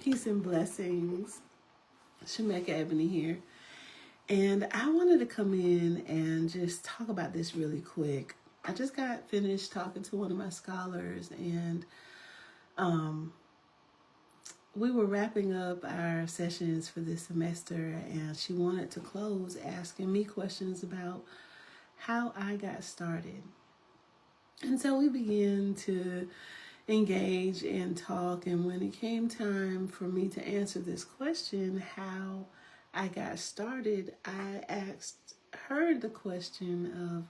Peace and blessings. Shemeka Ebony here. And I wanted to come in and just talk about this really quick. I just got finished talking to one of my scholars, and we were wrapping up our sessions for this semester, and she wanted to close asking me questions about how I got started. And so we began to engage and talk, and when it came time for me to answer this question, how I got started, I asked her the question of,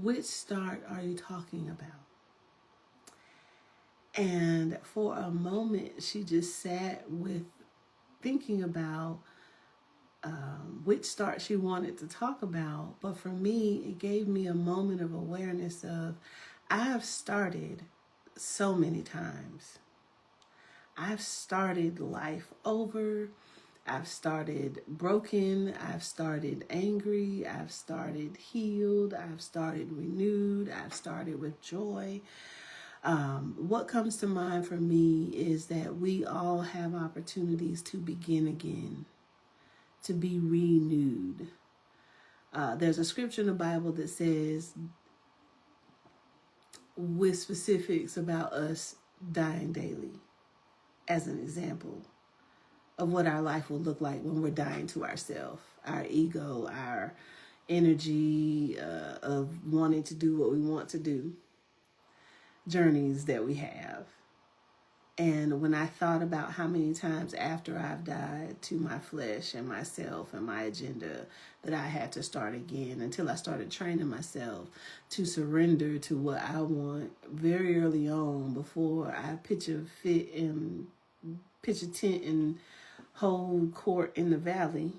which start are you talking about? And for a moment, she just sat with thinking about which start she wanted to talk about. But for me, it gave me a moment of awareness of, I've started so many times. I've started life over. I've started broken. I've started angry. I've started healed. I've started renewed. I've started with joy. What comes to mind for me is that we all have opportunities to begin again, to be renewed. There's a scripture in the Bible that says, with specifics about us dying daily, as an example of what our life will look like when we're dying to ourselves, our ego, our energy of wanting to do what we want to do, journeys that we have. And when I thought about how many times after I've died to my flesh and myself and my agenda that I had to start again, until I started training myself to surrender to what I want very early on, before I pitch a tent and hold court in the valley,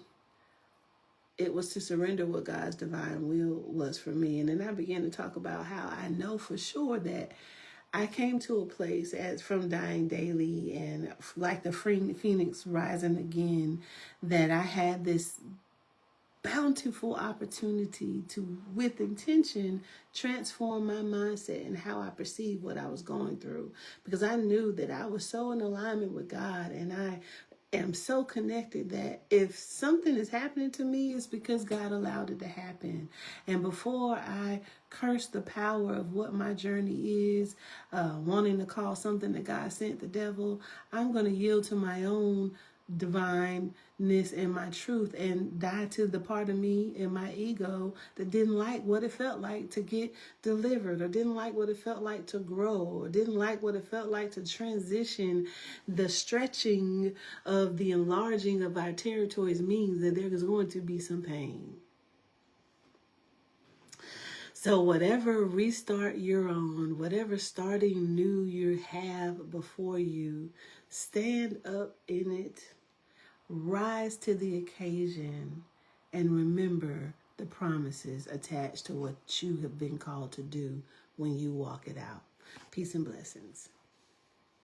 it was to surrender what God's divine will was for me. And then I began to talk about how I know for sure that I came to a place, as from dying daily and like the phoenix rising again, that I had this bountiful opportunity to, with intention, transform my mindset and how I perceived what I was going through. Because I knew that I was so in alignment with God, and I am so connected that if something is happening to me, it's because God allowed it to happen. And before I curse the power of what my journey is, wanting to call something that God sent the devil, I'm going to yield to my own divineness and my truth, and die to the part of me and my ego that didn't like what it felt like to get delivered, or didn't like what it felt like to grow, or didn't like what it felt like to transition. The stretching of the enlarging of our territories means that there is going to be some pain. So whatever restart you're on, whatever starting new you have before you, stand up in it, rise to the occasion, and remember the promises attached to what you have been called to do when you walk it out. Peace and blessings.